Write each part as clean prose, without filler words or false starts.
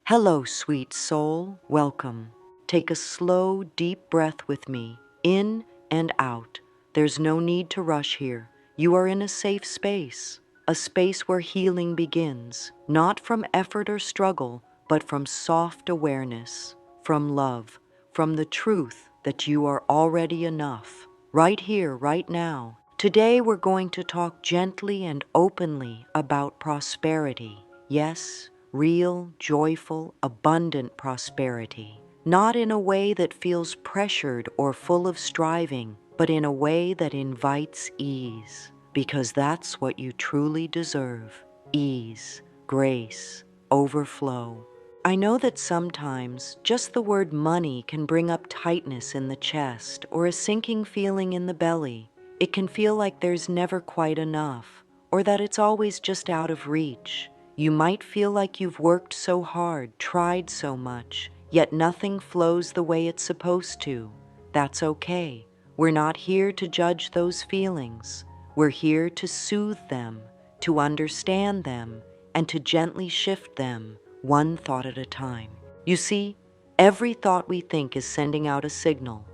Hello, sweet soul. Welcome. Take a slow, deep breath with me, in and out. There's no need to rush here. You are in a safe space, a space where healing begins, not from effort or struggle, but from soft awareness, from love, from the truth that you are already enough, right here, right now. Today we're going to talk gently and openly about prosperity. Yes, real, joyful, abundant prosperity. Not in a way that feels pressured or full of striving, but in a way that invites ease. Because that's what you truly deserve. Ease, grace, overflow. I know that sometimes just the word money can bring up tightness in the chest or a sinking feeling in the belly. It can feel like there's never quite enough, or that it's always just out of reach. You might feel like you've worked so hard, tried so much, yet nothing flows the way it's supposed to. That's okay. We're not here to judge those feelings. We're here to soothe them, to understand them, and to gently shift them, one thought at a time. You see, every thought we think is sending out a signal,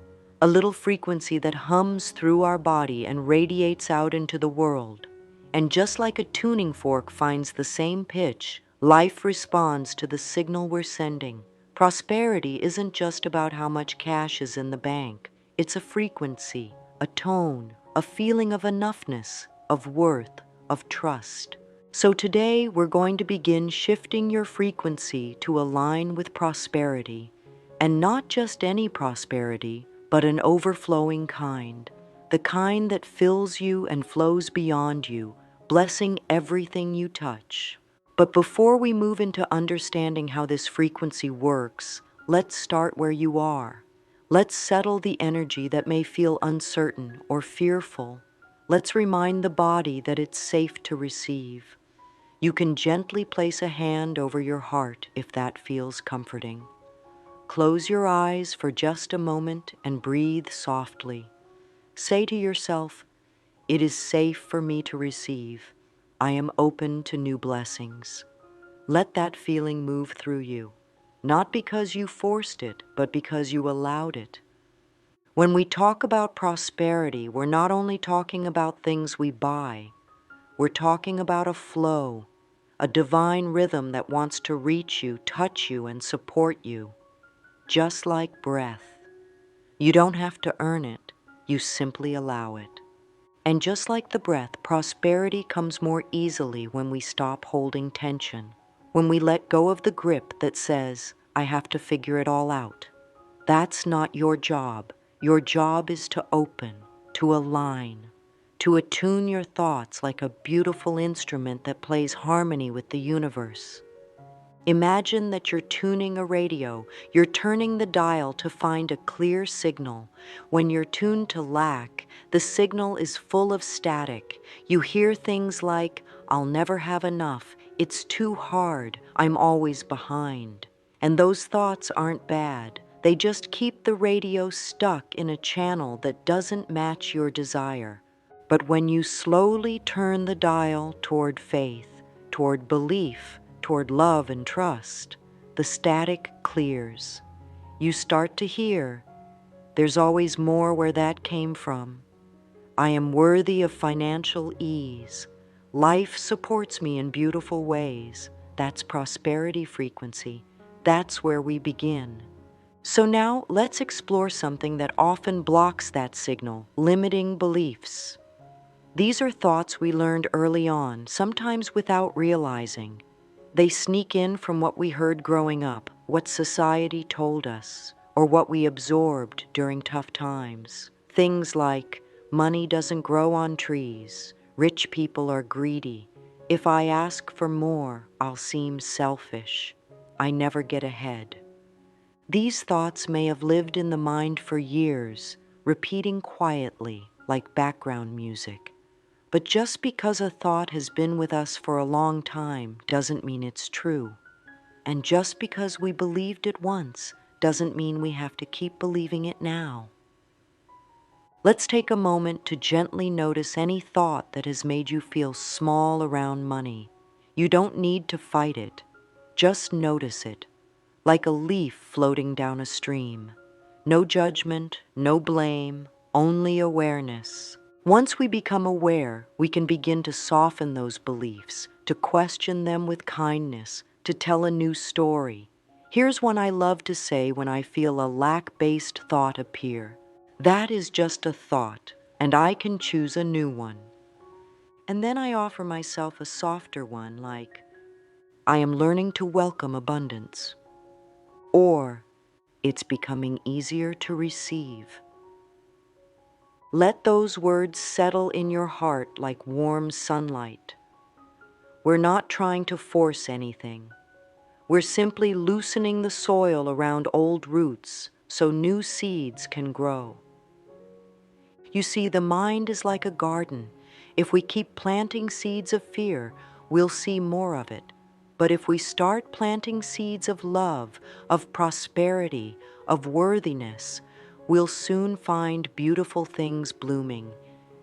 a little frequency that hums through our body and radiates out into the world. And just like a tuning fork finds the same pitch, life responds to the signal we're sending. Prosperity isn't just about how much cash is in the bank. It's a frequency, a tone, a feeling of enoughness, of worth, of trust. So today we're going to begin shifting your frequency to align with prosperity, and not just any prosperity, but an overflowing kind, the kind that fills you and flows beyond you, blessing everything you touch. But before we move into understanding how this frequency works, let's start where you are. Let's settle the energy that may feel uncertain or fearful. Let's remind the body that it's safe to receive. You can gently place a hand over your heart if that feels comforting. Close your eyes for just a moment and breathe softly. Say to yourself, "It is safe for me to receive. I am open to new blessings." Let that feeling move through you, not because you forced it, but because you allowed it. When we talk about prosperity, we're not only talking about things we buy, we're talking about a flow, a divine rhythm that wants to reach you, touch you, and support you. Just like breath. You don't have to earn it, you simply allow it. And just like the breath, prosperity comes more easily when we stop holding tension, when we let go of the grip that says, "I have to figure it all out." That's not your job. Your job is to open, to align, to attune your thoughts like a beautiful instrument that plays harmony with the universe. Imagine that you're tuning a radio. You're turning the dial to find a clear signal. When you're tuned to lack, the signal is full of static. You hear things like, "I'll never have enough," "It's too hard," "I'm always behind." And those thoughts aren't bad. They just keep the radio stuck in a channel that doesn't match your desire. But when you slowly turn the dial toward faith, toward belief, toward love and trust, the static clears. You start to hear, "There's always more where that came from. I am worthy of financial ease. Life supports me in beautiful ways." That's prosperity frequency. That's where we begin. So now let's explore something that often blocks that signal, limiting beliefs. These are thoughts we learned early on, sometimes without realizing. They sneak in from what we heard growing up, what society told us, or what we absorbed during tough times. Things like, "Money doesn't grow on trees," "Rich people are greedy," "If I ask for more, I'll seem selfish," "I never get ahead." These thoughts may have lived in the mind for years, repeating quietly like background music. But just because a thought has been with us for a long time doesn't mean it's true. And just because we believed it once doesn't mean we have to keep believing it now. Let's take a moment to gently notice any thought that has made you feel small around money. You don't need to fight it. Just notice it. like a leaf floating down a stream. No judgment, no blame, only awareness. Once we become aware, we can begin to soften those beliefs, to question them with kindness, to tell a new story. Here's one I love to say when I feel a lack-based thought appear. That is just a thought, and I can choose a new one. And then I offer myself a softer one like, I am learning to welcome abundance. Or, it's becoming easier to receive. Let those words settle in your heart like warm sunlight. We're not trying to force anything. We're simply loosening the soil around old roots so new seeds can grow. You see, the mind is like a garden. If we keep planting seeds of fear, we'll see more of it. But if we start planting seeds of love, of prosperity, of worthiness, we'll soon find beautiful things blooming.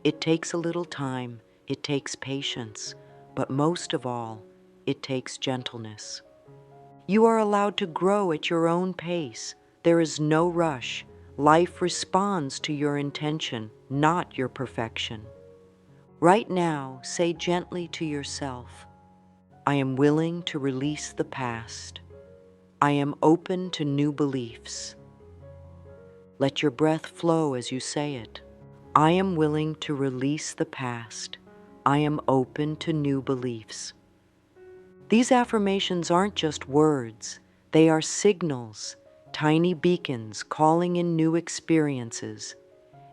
It takes a little time, it takes patience, but most of all, it takes gentleness. You are allowed to grow at your own pace. There is no rush. Life responds to your intention, not your perfection. Right now, say gently to yourself, I am willing to release the past. I am open to new beliefs. Let your breath flow as you say it. I am willing to release the past. I am open to new beliefs. These affirmations aren't just words, they are signals, tiny beacons calling in new experiences.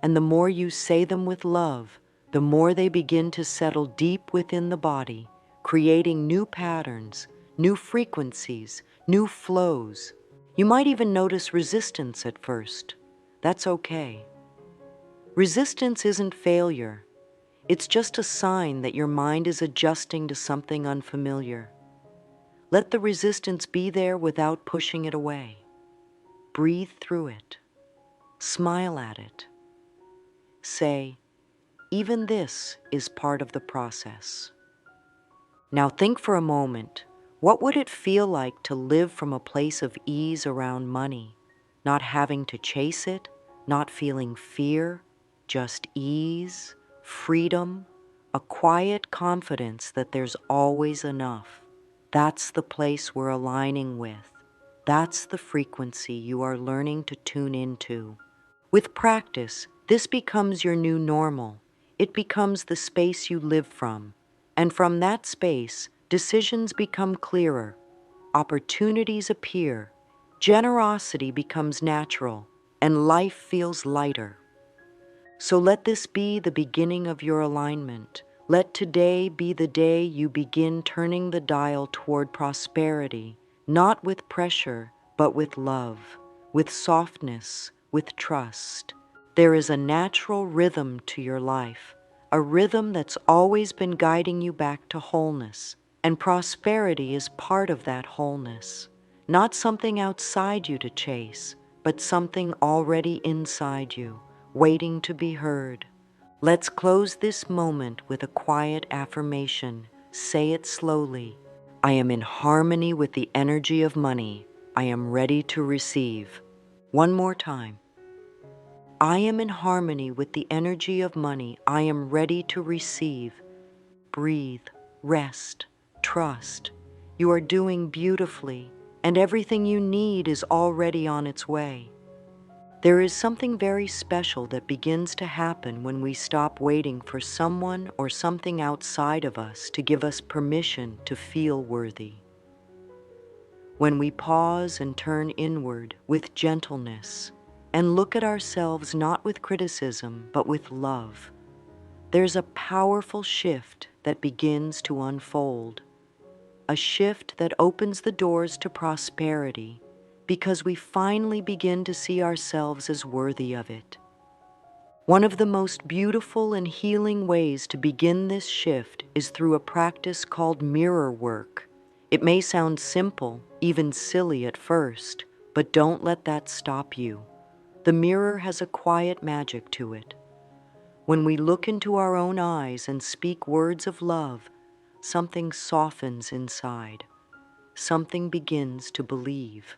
And the more you say them with love, the more they begin to settle deep within the body, creating new patterns, new frequencies, new flows. You might even notice resistance at first. That's okay. Resistance isn't failure. It's just a sign that your mind is adjusting to something unfamiliar. Let the resistance be there without pushing it away. Breathe through it. Smile at it. Say, even this is part of the process. Now think for a moment, what would it feel like to live from a place of ease around money, not having to chase it, not feeling fear, just ease, freedom, a quiet confidence that there's always enough. That's the place we're aligning with. That's the frequency you are learning to tune into. With practice, this becomes your new normal. It becomes the space you live from. And from that space, decisions become clearer, opportunities appear, generosity becomes natural, and life feels lighter. So let this be the beginning of your alignment. Let today be the day you begin turning the dial toward prosperity, not with pressure, but with love, with softness, with trust. There is a natural rhythm to your life, a rhythm that's always been guiding you back to wholeness, and prosperity is part of that wholeness. Not something outside you to chase, but something already inside you, waiting to be heard. Let's close this moment with a quiet affirmation. Say it slowly. I am in harmony with the energy of money. I am ready to receive. One more time. I am in harmony with the energy of money. I am ready to receive. Breathe, rest, trust. You are doing beautifully, and everything you need is already on its way. There is something very special that begins to happen when we stop waiting for someone or something outside of us to give us permission to feel worthy. When we pause and turn inward with gentleness and look at ourselves not with criticism but with love, there's a powerful shift that begins to unfold. A shift that opens the doors to prosperity because we finally begin to see ourselves as worthy of it. One of the most beautiful and healing ways to begin this shift is through a practice called mirror work. It may sound simple, even silly at first, but don't let that stop you. The mirror has a quiet magic to it. When we look into our own eyes and speak words of love, something softens inside. Something begins to believe.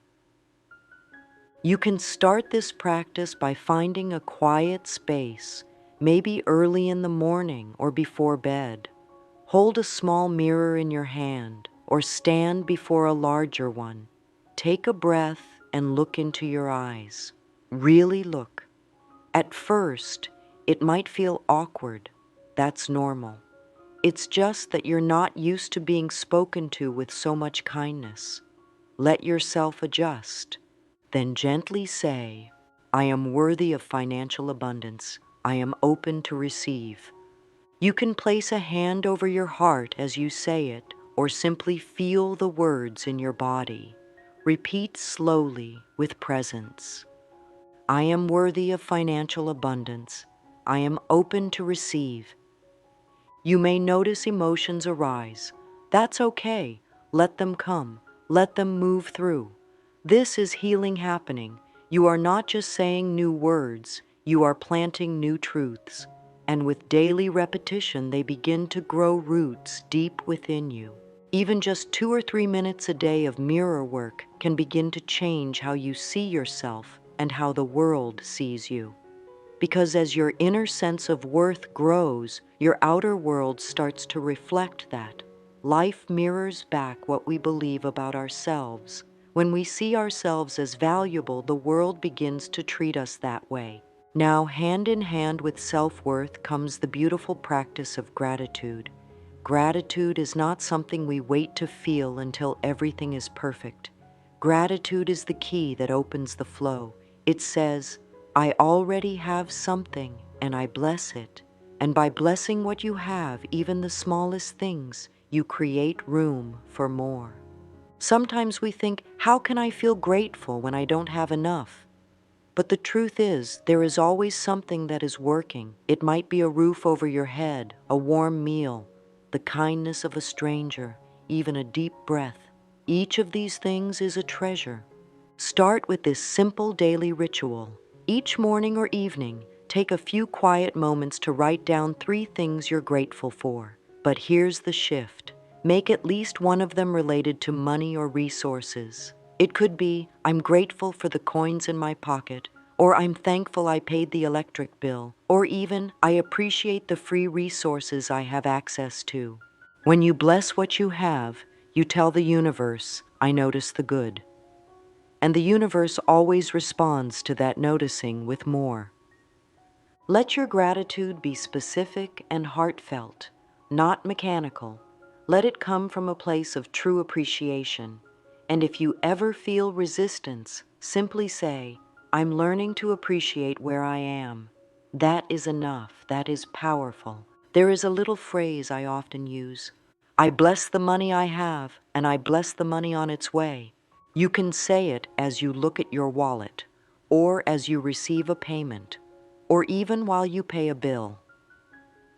You can start this practice by finding a quiet space, maybe early in the morning or before bed. Hold a small mirror in your hand or stand before a larger one. Take a breath and look into your eyes. Really look. At first, it might feel awkward. That's normal. It's just that you're not used to being spoken to with so much kindness. Let yourself adjust. Then gently say, I am worthy of financial abundance. I am open to receive. You can place a hand over your heart as you say it, or simply feel the words in your body. Repeat slowly with presence. I am worthy of financial abundance. I am open to receive. You may notice emotions arise. That's okay. Let them come. Let them move through. This is healing happening. You are not just saying new words, you are planting new truths. And with daily repetition, they begin to grow roots deep within you. Even just 2 or 3 minutes a day of mirror work can begin to change how you see yourself and how the world sees you. Because as your inner sense of worth grows, your outer world starts to reflect that. Life mirrors back what we believe about ourselves. When we see ourselves as valuable, the world begins to treat us that way. Now, hand in hand with self-worth comes the beautiful practice of gratitude. Gratitude is not something we wait to feel until everything is perfect. Gratitude is the key that opens the flow. It says, I already have something, and I bless it. And by blessing what you have, even the smallest things, you create room for more. Sometimes we think, how can I feel grateful when I don't have enough? But the truth is, there is always something that is working. It might be a roof over your head, a warm meal, the kindness of a stranger, even a deep breath. Each of these things is a treasure. Start with this simple daily ritual. Each morning or evening, take a few quiet moments to write down 3 things you're grateful for. But here's the shift. Make at least one of them related to money or resources. It could be, I'm grateful for the coins in my pocket, or I'm thankful I paid the electric bill, or even, I appreciate the free resources I have access to. When you bless what you have, you tell the universe, I notice the good. And the universe always responds to that noticing with more. Let your gratitude be specific and heartfelt, not mechanical. Let it come from a place of true appreciation. And if you ever feel resistance, simply say, I'm learning to appreciate where I am. That is enough. That is powerful. There is a little phrase I often use. I bless the money I have, and I bless the money on its way. You can say it as you look at your wallet, or as you receive a payment, or even while you pay a bill.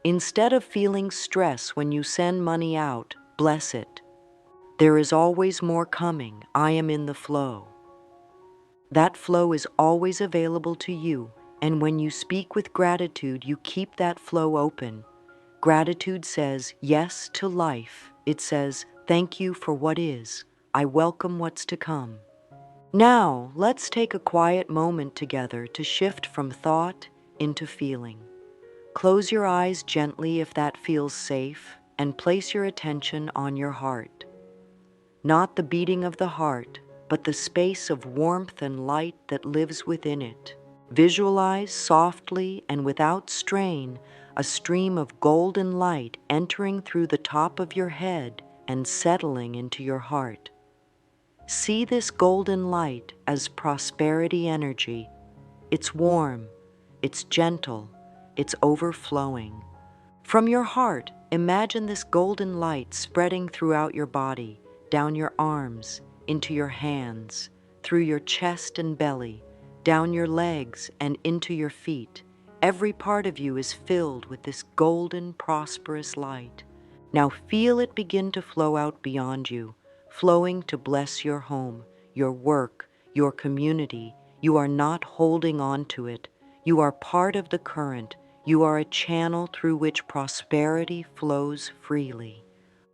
Instead of feeling stress when you send money out, bless it. There is always more coming. I am in the flow. That flow is always available to you, and when you speak with gratitude, you keep that flow open. Gratitude says yes to life. It says, thank you for what is. I welcome what's to come. Now, let's take a quiet moment together to shift from thought into feeling. Close your eyes gently if that feels safe, and place your attention on your heart. Not the beating of the heart, but the space of warmth and light that lives within it. Visualize softly and without strain a stream of golden light entering through the top of your head and settling into your heart. See this golden light as prosperity energy. It's warm, it's gentle, it's overflowing. From your heart, imagine this golden light spreading throughout your body, down your arms, into your hands, through your chest and belly, down your legs and into your feet. Every part of you is filled with this golden, prosperous light. Now feel it begin to flow out beyond you, flowing to bless your home, your work, your community. You are not holding on to it. You are part of the current. You are a channel through which prosperity flows freely.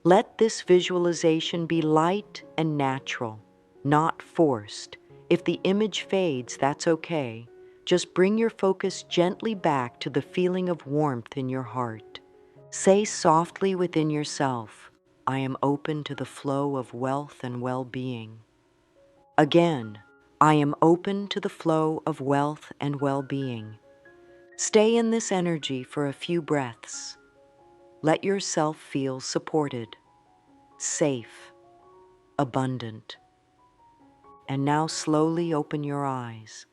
Let this visualization be light and natural, not forced. If the image fades, that's okay. Just bring your focus gently back to the feeling of warmth in your heart. Say softly within yourself, I am open to the flow of wealth and well-being. Again, I am open to the flow of wealth and well-being. Stay in this energy for a few breaths. Let yourself feel supported, safe, abundant. And now slowly open your eyes.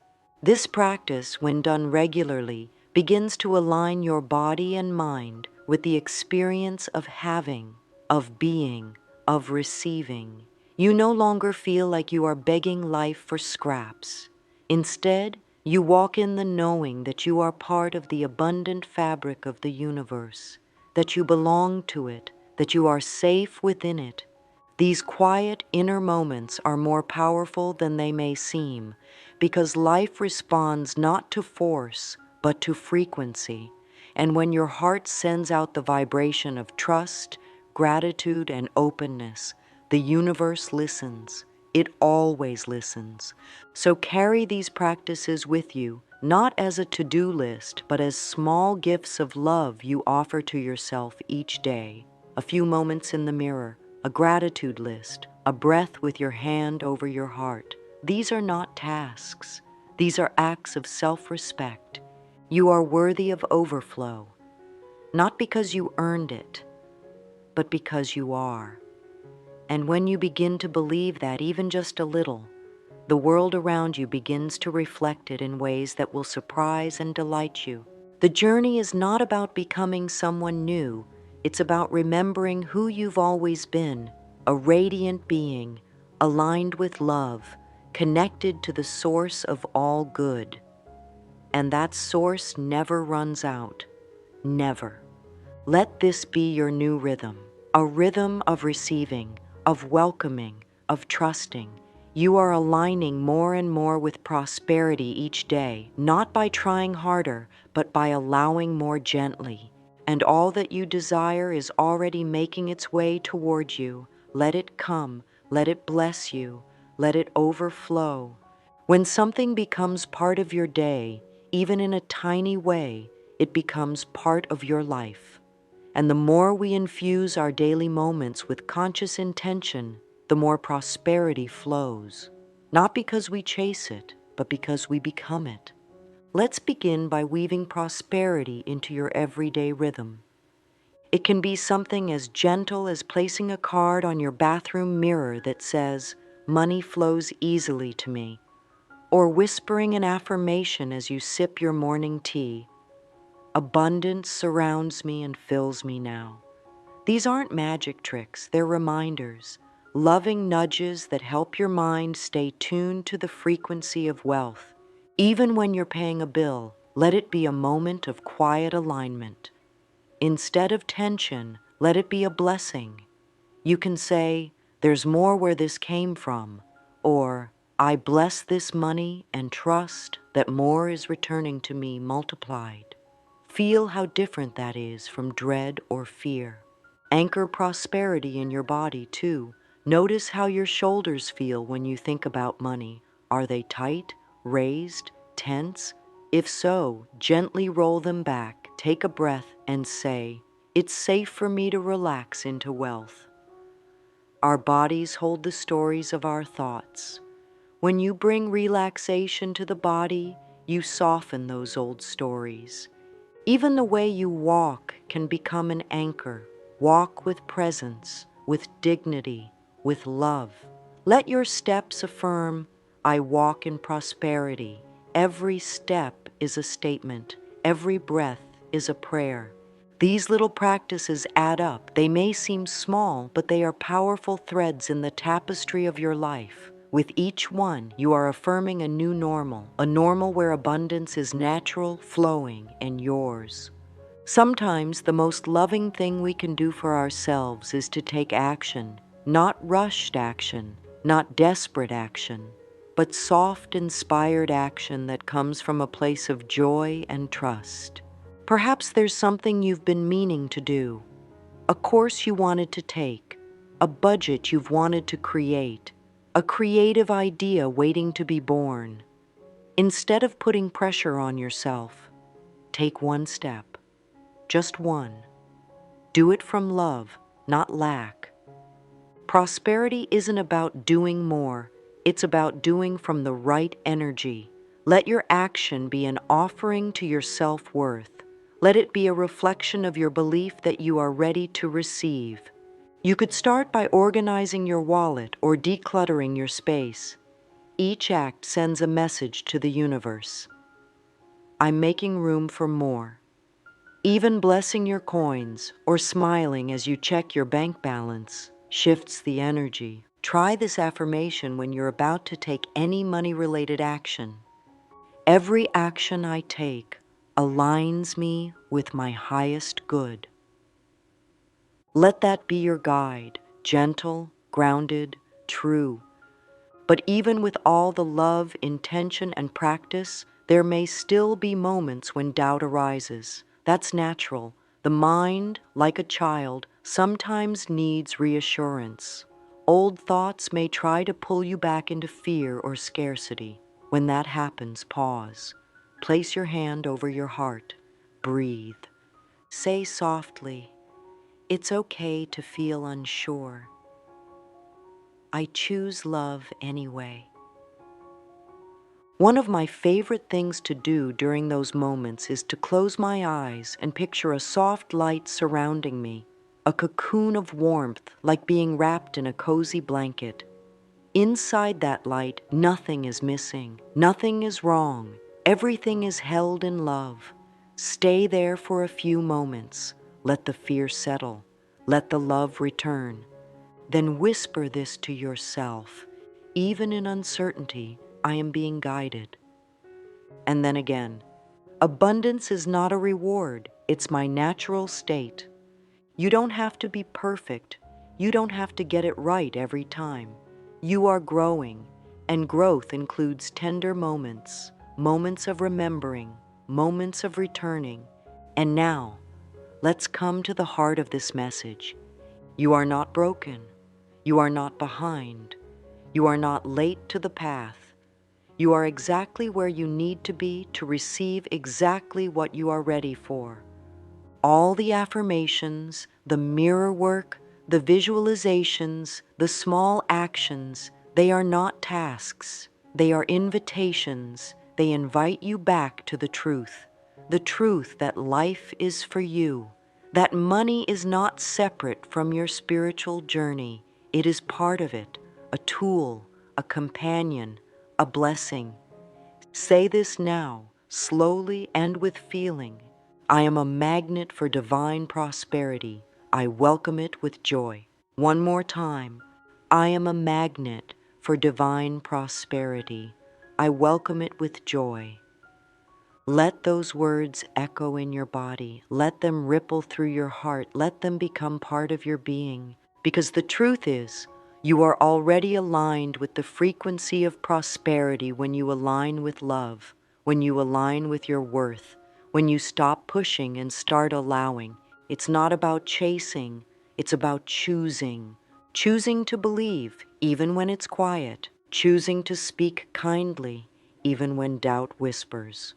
This practice, when done regularly, begins to align your body and mind with the experience of having, of being, of receiving. You no longer feel like you are begging life for scraps. Instead, you walk in the knowing that you are part of the abundant fabric of the universe, that you belong to it, that you are safe within it. These quiet inner moments are more powerful than they may seem, because life responds not to force, but to frequency. And when your heart sends out the vibration of trust, gratitude, and openness, the universe listens. It always listens. So carry these practices with you, not as a to-do list, but as small gifts of love you offer to yourself each day. A few moments in the mirror, a gratitude list, a breath with your hand over your heart. These are not tasks. These are acts of self-respect. You are worthy of overflow, not because you earned it, but because you are. And when you begin to believe that even just a little, the world around you begins to reflect it in ways that will surprise and delight you. The journey is not about becoming someone new. It's about remembering who you've always been, a radiant being, aligned with love, connected to the source of all good. And that source never runs out. Never. Let this be your new rhythm, a rhythm of receiving, of welcoming, of trusting. You are aligning more and more with prosperity each day, not by trying harder, but by allowing more gently. And all that you desire is already making its way toward you. Let it come, let it bless you, let it overflow. When something becomes part of your day, even in a tiny way, it becomes part of your life. And the more we infuse our daily moments with conscious intention, the more prosperity flows. Not because we chase it, but because we become it. Let's begin by weaving prosperity into your everyday rhythm. It can be something as gentle as placing a card on your bathroom mirror that says, "Money flows easily to me," or whispering an affirmation as you sip your morning tea, "Abundance surrounds me and fills me now." These aren't magic tricks, they're reminders, loving nudges that help your mind stay tuned to the frequency of wealth. Even when you're paying a bill, let it be a moment of quiet alignment. Instead of tension, let it be a blessing. You can say, "There's more where this came from," or "I bless this money and trust that more is returning to me multiplied." Feel how different that is from dread or fear. Anchor prosperity in your body, too. Notice how your shoulders feel when you think about money. Are they tight, raised, tense? If so, gently roll them back, take a breath, and say, "It's safe for me to relax into wealth." Our bodies hold the stories of our thoughts. When you bring relaxation to the body, you soften those old stories. Even the way you walk can become an anchor. Walk with presence, with dignity, with love. Let your steps affirm, "I walk in prosperity." Every step is a statement. Every breath is a prayer. These little practices add up. They may seem small, but they are powerful threads in the tapestry of your life. With each one, you are affirming a new normal, a normal where abundance is natural, flowing, and yours. Sometimes the most loving thing we can do for ourselves is to take action, not rushed action, not desperate action, but soft, inspired action that comes from a place of joy and trust. Perhaps there's something you've been meaning to do, a course you wanted to take, a budget you've wanted to create, a creative idea waiting to be born. Instead of putting pressure on yourself, take one step, just one. Do it from love, not lack. Prosperity isn't about doing more, it's about doing from the right energy. Let your action be an offering to your self-worth. Let it be a reflection of your belief that you are ready to receive. You could start by organizing your wallet or decluttering your space. Each act sends a message to the universe. I'm making room for more. Even blessing your coins or smiling as you check your bank balance shifts the energy. Try this affirmation when you're about to take any money-related action. Every action I take aligns me with my highest good. Let that be your guide, gentle, grounded, true. But even with all the love, intention, and practice, there may still be moments when doubt arises. That's natural. The mind, like a child, sometimes needs reassurance. Old thoughts may try to pull you back into fear or scarcity. When that happens, pause. Place your hand over your heart. Breathe. Say softly, "It's okay to feel unsure. I choose love anyway." One of my favorite things to do during those moments is to close my eyes and picture a soft light surrounding me, a cocoon of warmth like being wrapped in a cozy blanket. Inside that light, nothing is missing, nothing is wrong, everything is held in love. Stay there for a few moments. Let the fear settle. Let the love return. Then whisper this to yourself. Even in uncertainty, I am being guided. And then again, abundance is not a reward, it's my natural state. You don't have to be perfect. You don't have to get it right every time. You are growing, and growth includes tender moments, moments of remembering, moments of returning. And now, let's come to the heart of this message. You are not broken. You are not behind. You are not late to the path. You are exactly where you need to be to receive exactly what you are ready for. All the affirmations, the mirror work, the visualizations, the small actions, they are not tasks. They are invitations. They invite you back to the truth that life is for you, that money is not separate from your spiritual journey. It is part of it, a tool, a companion, a blessing. Say this now, slowly and with feeling. I am a magnet for divine prosperity. I welcome it with joy. One more time. I am a magnet for divine prosperity. I welcome it with joy. Let those words echo in your body. Let them ripple through your heart. Let them become part of your being. Because the truth is, you are already aligned with the frequency of prosperity when you align with love, when you align with your worth, when you stop pushing and start allowing. It's not about chasing, it's about choosing. Choosing to believe, even when it's quiet. Choosing to speak kindly, even when doubt whispers.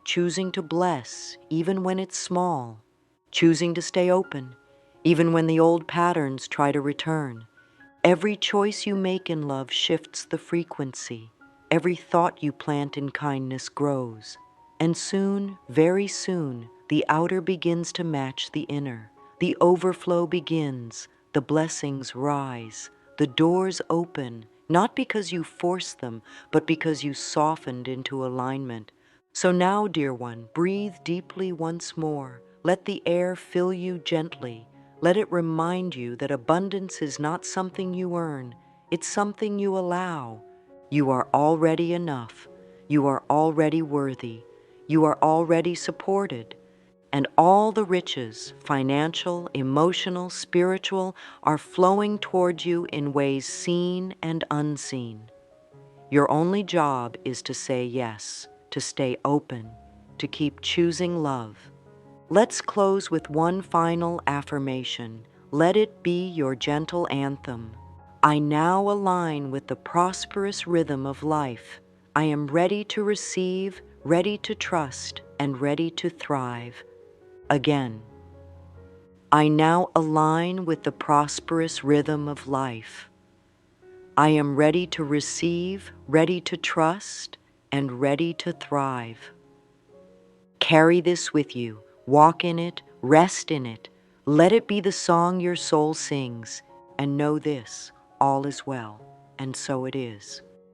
Choosing to bless, even when it's small. Choosing to stay open, even when the old patterns try to return. Every choice you make in love shifts the frequency. Every thought you plant in kindness grows. And soon, very soon, the outer begins to match the inner. The overflow begins. The blessings rise. The doors open, not because you forced them, but because you softened into alignment. So now, dear one, breathe deeply once more. Let the air fill you gently. Let it remind you that abundance is not something you earn, it's something you allow. You are already enough. You are already worthy. You are already supported. And all the riches, financial, emotional, spiritual, are flowing toward you in ways seen and unseen. Your only job is to say yes, to stay open, to keep choosing love. Let's close with one final affirmation. Let it be your gentle anthem. I now align with the prosperous rhythm of life. I am ready to receive, ready to trust, and ready to thrive. Again, I now align with the prosperous rhythm of life. I am ready to receive, ready to trust, and ready to thrive. Carry this with you. Walk in it, rest in it. Let it be the song your soul sings. And know this, all is well, and so it is.